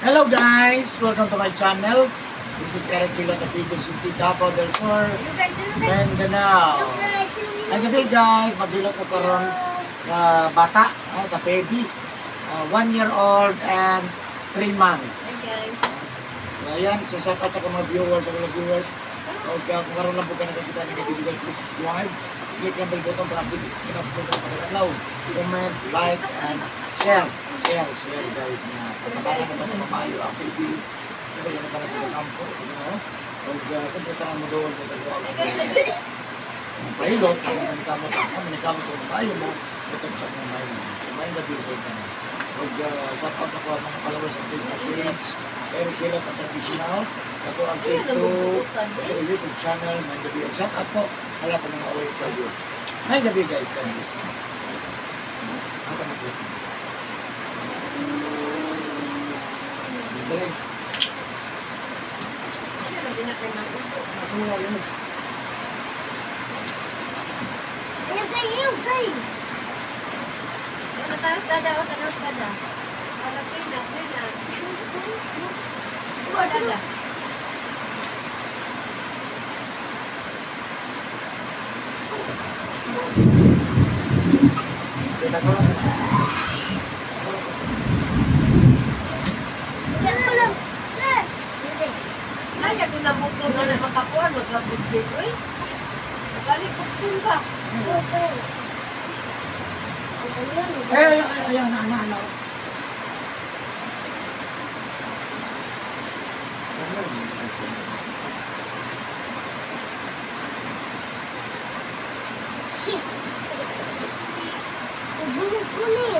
Hello guys! Welcome to my channel. This is Eric Kilot of Vigo City, Davao del Sur, Mindanao. Ay gabi guys, magbilot ko karon bata sa baby. 1 year old and 3 months. Hey guys. So ayan, so shout out sa mga viewers, sa mga viewers. Kung karon lang po ka nakakita ng video, please subscribe. Click lang bell button para update sa mga video na pagkakalaw. Comment, like, and share guys na pagkabalan na ito mamayo ang baby. Ito yung naman sa kampo. Siyempre tarang mo doon sa pahilot, manikamot ko mayo mo, ito sa mga mayo mo. So may gabi sa ito. Shout out sa mga followers sa Facebook page, Eric Kilot at Traditional. Ako ang Facebook, sa YouTube channel, may gabi. Shout out po, wala ko mga away for you. May gabi guys. Ang kami po. Eu sei. Tanas kada. Ala pina. Ada. Kita ko lang. Ay, ako na mukha na makakuha, magkabit-bit, uy. Balik ko ba? Ayan, anak.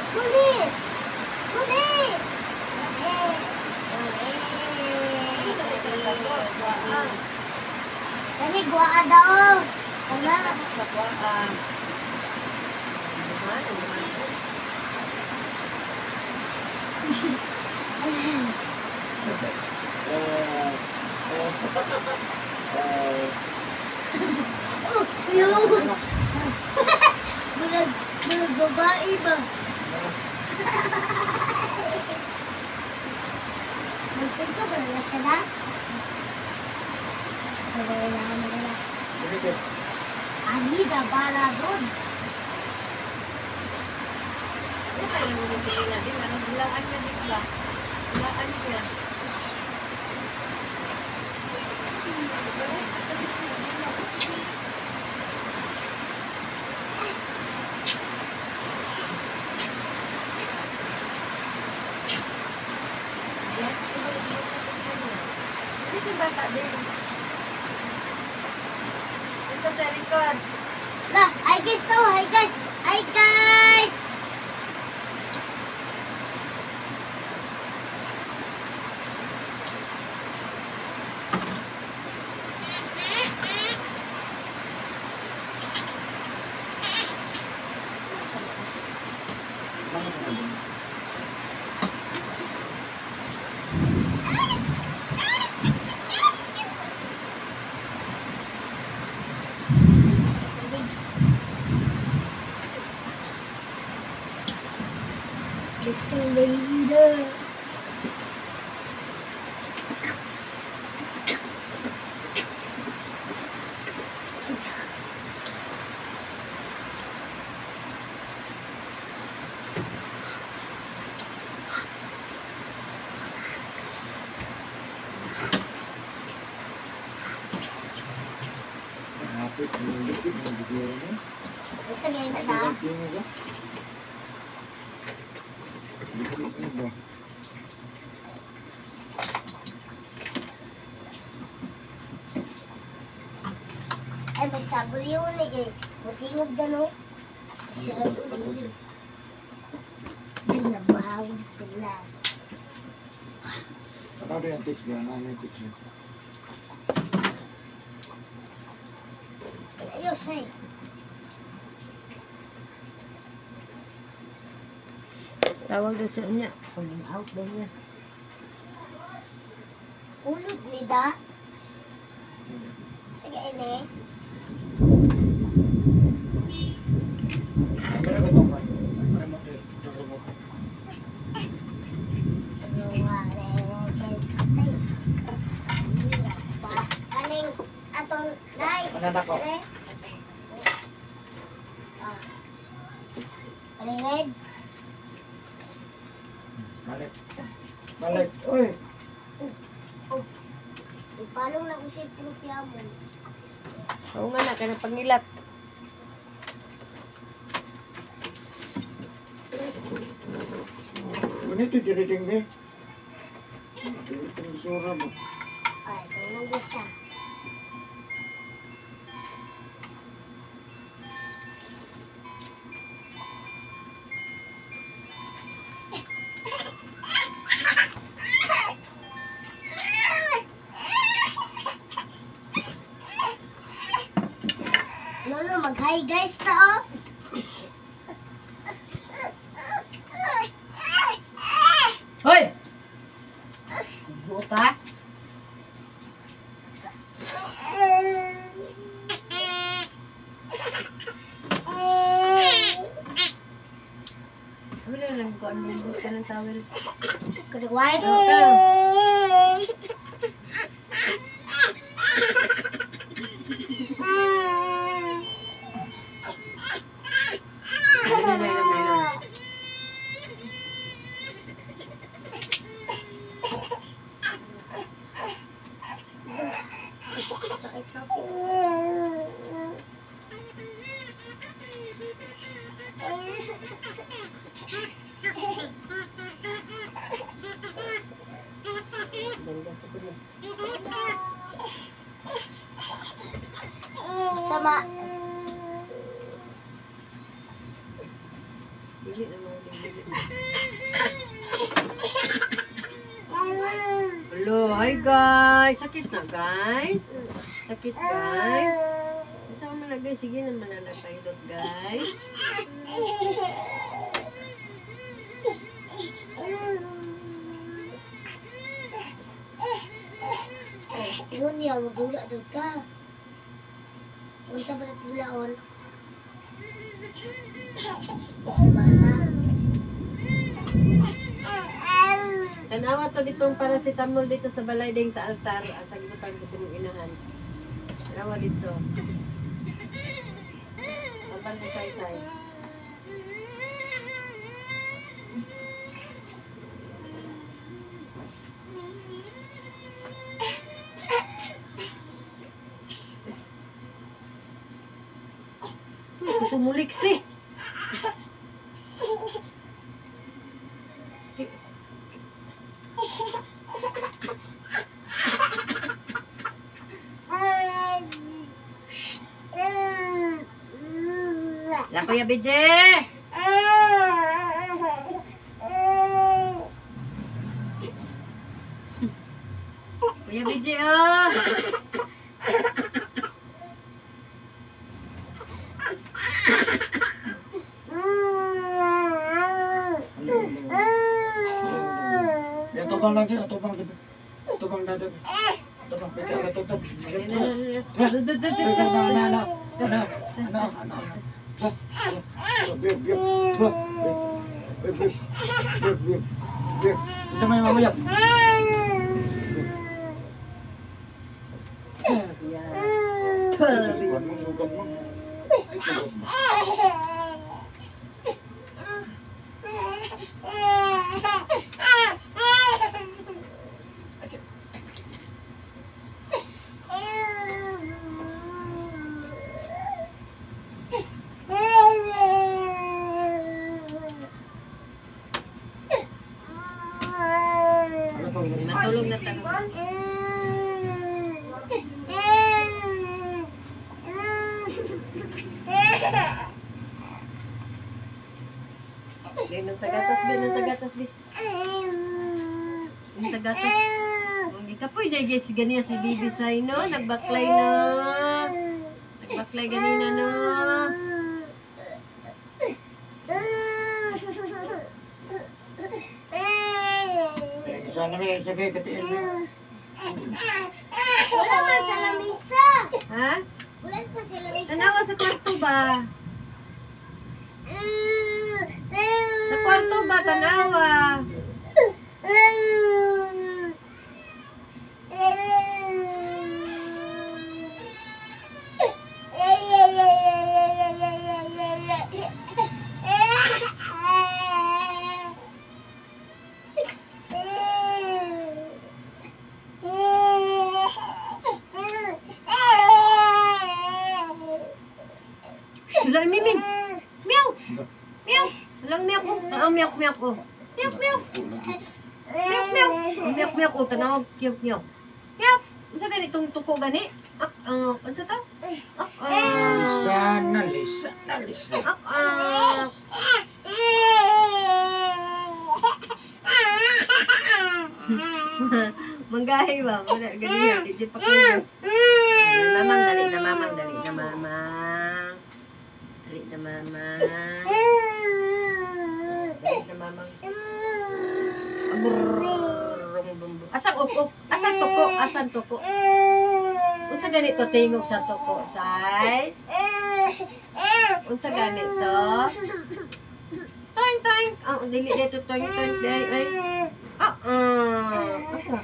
Kulit. Tadi gua ada om. Karena Bulag babae ba? Magpunto ka na siya na? Magala. Ani da bala doon. Ano kayo muna sila natin? Anong bulaan na dito? Bulaan niya. Dito bata din. Ito sa likod. Lah, hi guys. Mr. Leader. Bisa ngayon na na. Ay, basta buli yun eh. Matingog na no. Sira doon. Binabawag pala. Ano yung text niya? Ano yung text niya? Ayos eh. Tawag doon sa niya. Pulling out daw niya. Ulod ni da. Sige, ini. Pero ba itong ano mo ito? Luwari. Anak ko. Pare. Ah. Pare red. Balik. Balik. Uy. Oh. Ipalong na ko siya pinupya mo. Oo nga na, kaya pangilat. Ganito diriting be. Diriting sura mo. Ay, ito lang gusto. Lolo, mag-hi guys na oh. Hoy! Buta? Ano na lang ko? Ano yung gusto ng towel? Kedua sama. Dili na mo. Hello, hi guys. Sakit na guys. Sakit guys. Saan man na guys? Sige naman na nagpailot guys. Yun niya, magula daw ka. Unsa ba na tulaon? Tanawa to ditong paracetamol dito sa balay ding sa altar. Asa gibutan ko sa mong inahan. Tanawa dito. Papan sa say-say. Sumuliksi. La Kuya BJ. Kuya BJ oh. Atubang lagi, atubang lagi. Atubang lagi. Atubang pikir atubang. Bisa main mamaya. Sukat mo, sukat mo. Ay, sukat mo. Natulog na tanong. Nang tagatas bi, nang tagatas bi. Nang tagatas. Hindi ka po, hindi si ganiya si Bibi Say, no? Nagbaklay na. Nagbaklay ganina, no? Sana may sagay katiin mo. Wala man sa lamisa. Ha? Wala pa sa lamisa. Tanawa sa kwarto ba? Sa kwarto ba, tanawa? milk milk oh. Milk milk. Milk milk. Milk milk oh tanawag milk milk. Milk. Unsa gani tong tuko gani? Unsa ta? Lisa na, Lisa na, Lisa. Manggahi ba? Wala ganyan. Di pa kulas. Mamang, dali na mamang, dali na mamang. Dali na mamang. Dali na mamang. Asang ukok, asang tuko, asang tuko. Unsa ganito tingog sa tuko, say? Unsa ganito? Toing toing. Dili dito toing toing day ay. Asa?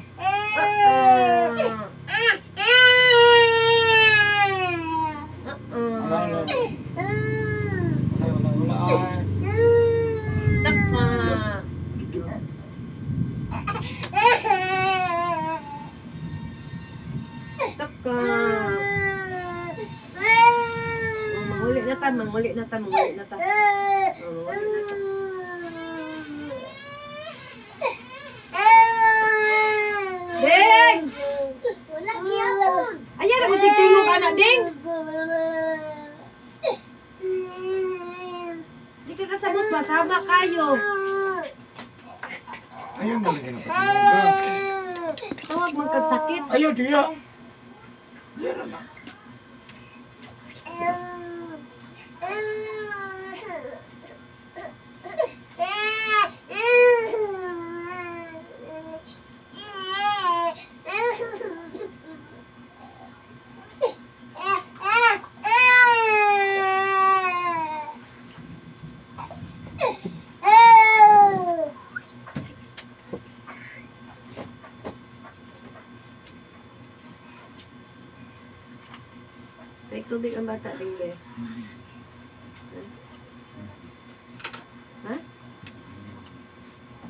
Mangulit na ta. Ding! Wala gyapon. Ayan na si tingog anak, Ding. Di ka kasabot ba? Sama kayo. Ayaw mo lagi na patulog. Tawag magkagsakit. Ayaw, diya. Diya na lang. May tubig ang bata, Ding. Ha?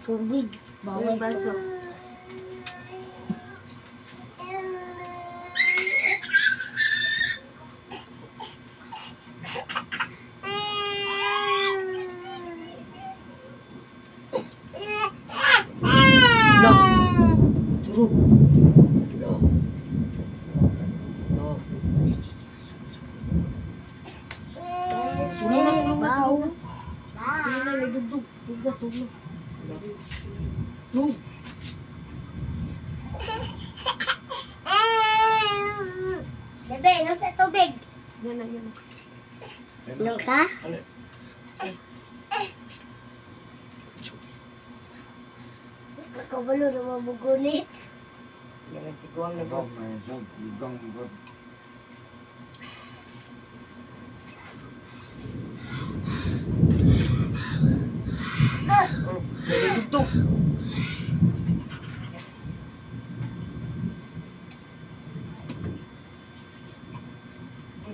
Tubig. Bawal baso. Turun. Bebe, nasa tubig. Yan na. Inom ka? Nakabalo na mabugunit. Yan ang tiguang na Ikaw, may isang ligang ba? Dugtog.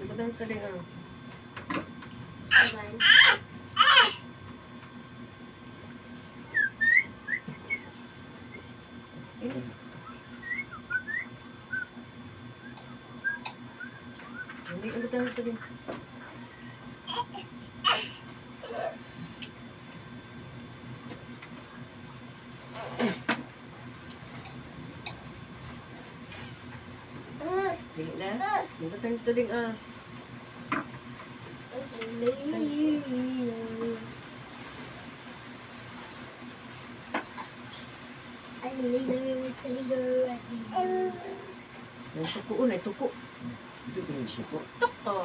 Badang ka din Hindi, badang ka din. Dili na. Badang ka din Yung tuko unay, tuko. Ito ko yung suko. Tuko.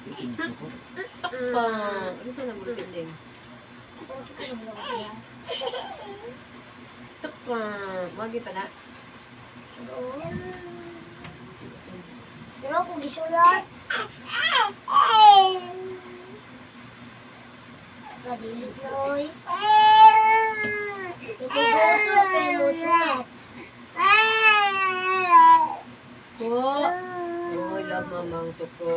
Ito yung suko. Tuko. Ito na mo din. Tuko. Wagi pa na. Pero kung gisulat. Kadilit na oy. Ibubuto kayo mo sulat. Tuko. Oy, love mamang tuko.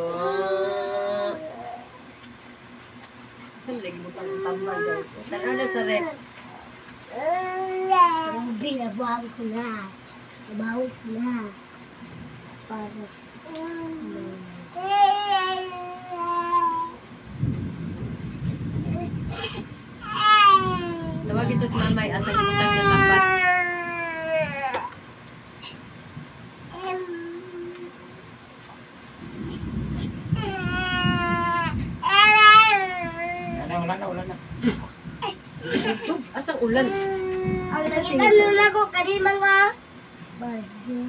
Saan lagi mo pang tambal daw? Tanaw na sa rep. Binabawi ko na. Nabawi ko na. Para. dito si mamay. Asa gibutang niya tambat. Wala na. Tug, asang ulan. Ang Asa nakita tingin sa nung ulan? lago kanil mga bagyo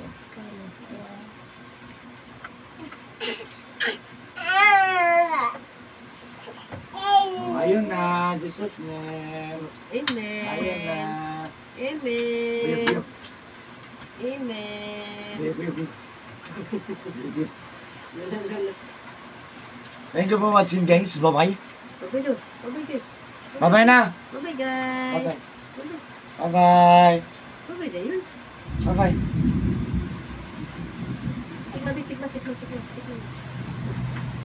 Ayun na, Jesus name. Ayun na. Amen. Biyok, Amen. biyok. Amen. Biyok, biyok, biyok. Biyok, biyok. Thank you for watching guys. Bye-bye. Bye-bye do. Bye-bye guys. Bye-bye na. Bye-bye guys. Bye-bye. Bye-bye. Bye-bye. Bye-bye na yun. Bye-bye. Sigma.